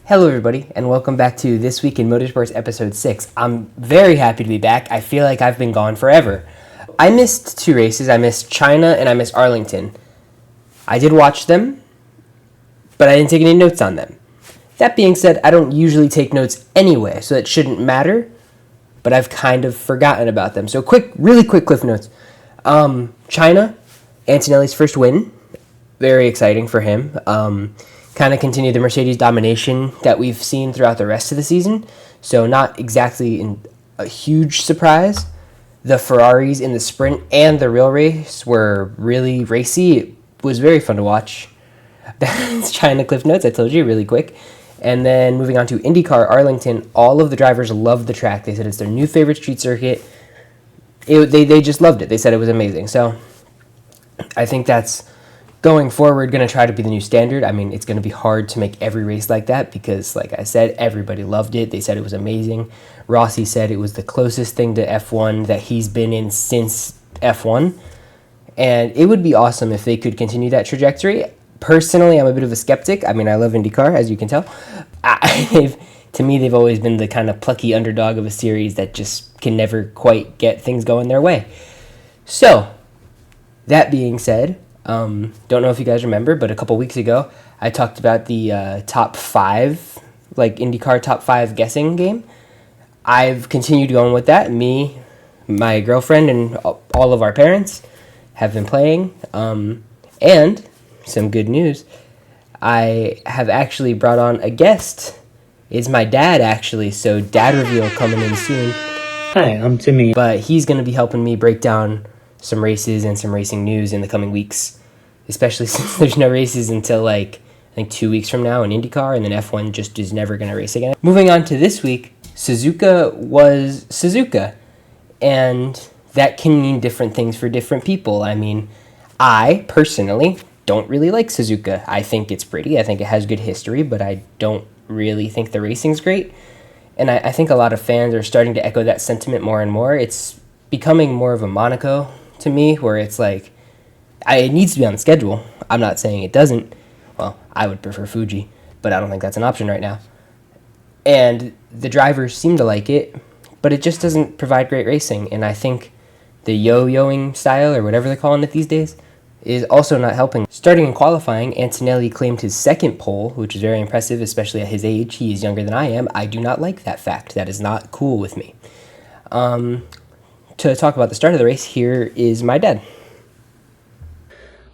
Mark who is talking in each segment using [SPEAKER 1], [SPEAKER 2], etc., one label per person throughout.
[SPEAKER 1] Hello everybody, and welcome back to This Week in Motorsports episode 6. I'm very happy to be back. I feel like I've been gone forever. I missed 2 races. I missed China and I missed Arlington. I did watch them, but I didn't take any notes on them. That being said, I don't usually take notes anyway, so that shouldn't matter, but I've kind of forgotten about them. So really quick cliff notes. China, Antonelli's first win. Very exciting for him. Kind of continue the Mercedes domination that we've seen throughout the rest of the season. So not exactly a huge surprise. The Ferraris in the sprint and the real race were really racy. It was very fun to watch. That's China cliff notes, I told you, really quick. And then moving on to IndyCar, Arlington, all of the drivers loved the track. They said it's their new favorite street circuit. They just loved it. They said it was amazing. So I think that's going forward going to try to be the new standard. I mean, it's going to be hard to make every race like that because, like I said, everybody loved it. They said it was amazing. Rossi said it was the closest thing to F1 that he's been in since F1. And it would be awesome if they could continue that trajectory. Personally, I'm a bit of a skeptic. I mean, I love IndyCar, as you can tell. To me, they've always been the kind of plucky underdog of a series that just can never quite get things going their way. So, that being said, don't know if you guys remember, but a couple weeks ago, I talked about the top 5, like IndyCar top 5 guessing game. I've continued going with that. Me, my girlfriend, and all of our parents have been playing. And some good news, I have actually brought on a guest. It's my dad, actually, so dad reveal coming in soon.
[SPEAKER 2] Hi, I'm Timmy.
[SPEAKER 1] But he's going to be helping me break down some races and some racing news in the coming weeks, especially since there's no races until I think 2 weeks from now in IndyCar, and then F1 just is never going to race again. Moving on to this week, Suzuka was Suzuka, and that can mean different things for different people. I mean, I personally don't really like Suzuka. I think it's pretty. I think it has good history, but I don't really think the racing's great. And I think a lot of fans are starting to echo that sentiment more and more. It's becoming more of a Monaco to me, where it's like, it needs to be on the schedule. I'm not saying it doesn't. Well, I would prefer Fuji, but I don't think that's an option right now. And the drivers seem to like it, but it just doesn't provide great racing. And I think the yo-yoing style, or whatever they're calling it these days, is also not helping. Starting in qualifying, Antonelli claimed his second pole, which is very impressive, especially at his age. He is younger than I am. I do not like that fact. That is not cool with me. To talk about the start of the race, here is my dad.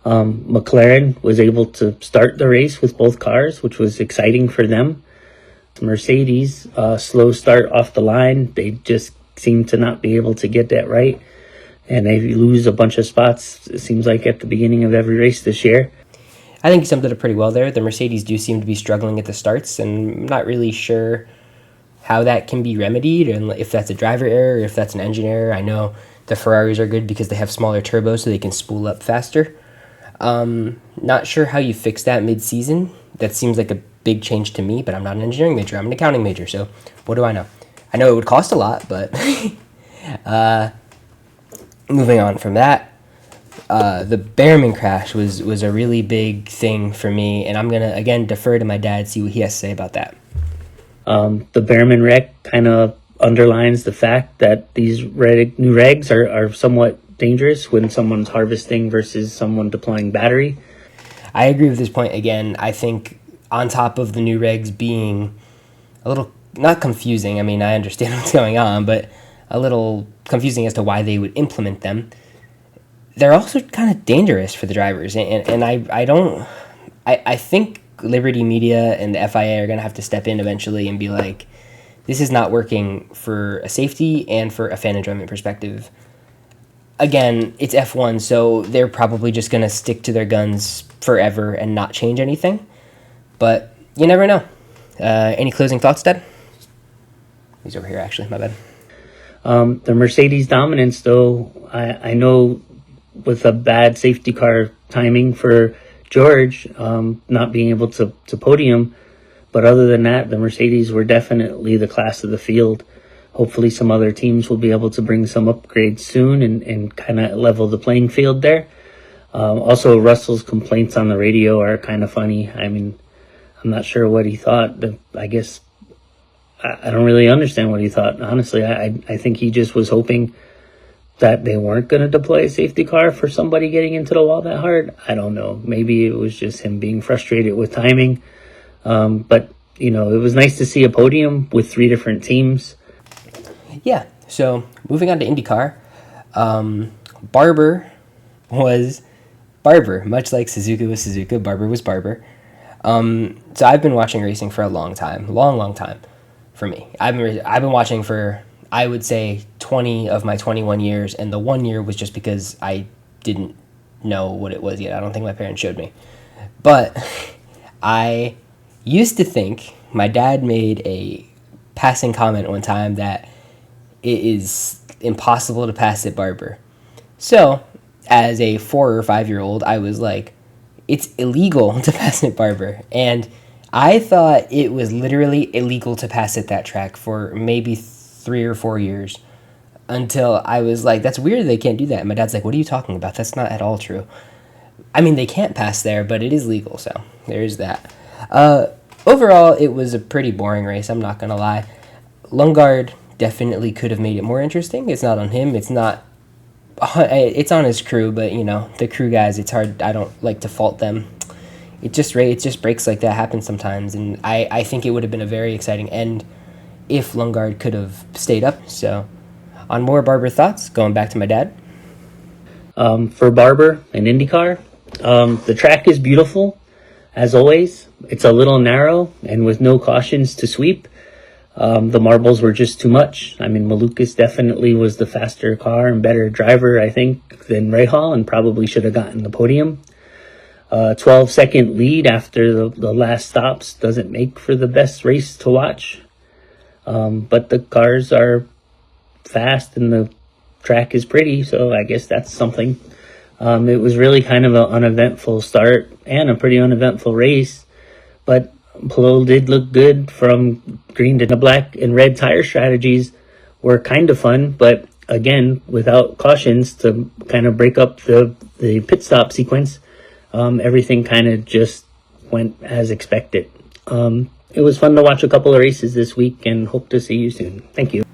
[SPEAKER 2] McLaren was able to start the race with both cars, which was exciting for them. Mercedes, slow start off the line. They just seem to not be able to get that right. And they lose a bunch of spots, it seems like, at the beginning of every race this year.
[SPEAKER 1] I think he summed it up pretty well there. The Mercedes do seem to be struggling at the starts, and I'm not really sure how that can be remedied, and if that's a driver error, or if that's an engine error. I know the Ferraris are good because they have smaller turbos so they can spool up faster. Not sure how you fix that mid-season. That seems like a big change to me, but I'm not an engineering major. I'm an accounting major, so what do I know? I know it would cost a lot, but moving on from that, the Behrman crash was a really big thing for me, and I'm going to, again, defer to my dad, see what he has to say about that.
[SPEAKER 2] The Behrman wreck kind of underlines the fact that these new regs are somewhat dangerous when someone's harvesting versus someone deploying battery.
[SPEAKER 1] I agree with this point again. I think on top of the new regs being a little, not confusing, I mean, I understand what's going on, but a little confusing as to why they would implement them, they're also kind of dangerous for the drivers. And I think Liberty Media and the FIA are going to have to step in eventually and be like, this is not working for a safety and for a fan enjoyment perspective. Again, it's F1, so they're probably just going to stick to their guns forever and not change anything. But you never know. Any closing thoughts, Dad? He's over here, actually. My bad.
[SPEAKER 2] The Mercedes dominance, though, I know with a bad safety car timing for George, not being able to podium. But other than that, the Mercedes were definitely the class of the field. Hopefully some other teams will be able to bring some upgrades soon and kind of level the playing field there. Also, Russell's complaints on the radio are kind of funny. I mean, I'm not sure what he thought. I guess I don't really understand what he thought. Honestly, I think he just was hoping that they weren't going to deploy a safety car for somebody getting into the wall that hard. I don't know. Maybe it was just him being frustrated with timing. But, you know, it was nice to see a podium with 3 different teams.
[SPEAKER 1] Yeah, so moving on to IndyCar, Barber was Barber, much like Suzuka was Suzuka, Barber was Barber. So I've been watching racing for a long time, long time for me. I've been watching for, I would say, 20 of my 21 years, and the 1 year was just because I didn't know what it was yet. I don't think my parents showed me. But I used to think, my dad made a passing comment one time that it is impossible to pass at Barber. So, as a 4 or 5 year old, I was like, it's illegal to pass at Barber. And I thought it was literally illegal to pass at that track for maybe 3 or 4 years, until I was like, that's weird they can't do that. And my dad's like, what are you talking about? That's not at all true. I mean, they can't pass there, but it is legal, so there's that. Overall, it was a pretty boring race, I'm not going to lie. Lundgaard definitely could have made it more interesting. It's not on him. It's on his crew, but, you know, the crew guys, it's hard. I don't like to fault them. It just breaks like that happen sometimes, and I think it would have been a very exciting end if Lundgaard could have stayed up. So, on more Barber thoughts, going back to my dad.
[SPEAKER 2] For Barber and IndyCar, the track is beautiful, as always. It's a little narrow, and with no cautions to sweep. The marbles were just too much. I mean, Malukas definitely was the faster car and better driver, I think, than Rahal, and probably should have gotten the podium. 12-second lead after the last stops doesn't make for the best race to watch. But the cars are fast and the track is pretty, so I guess that's something. It was really kind of an uneventful start and a pretty uneventful race, but Palou did look good. From green to black and red tire strategies were kind of fun, but again, without cautions to kind of break up the pit stop sequence, everything kind of just went as expected. It was fun to watch a couple of races this week, and hope to see you soon. Thank you.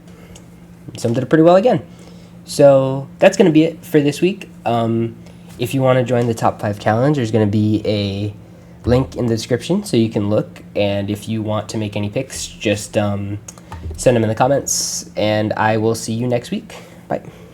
[SPEAKER 1] Summed it up pretty well again. So that's going to be it for this week. If you want to join the Top 5 Challenge, there's going to be a link in the description so you can look. And if you want to make any picks, just send them in the comments. And I will see you next week. Bye.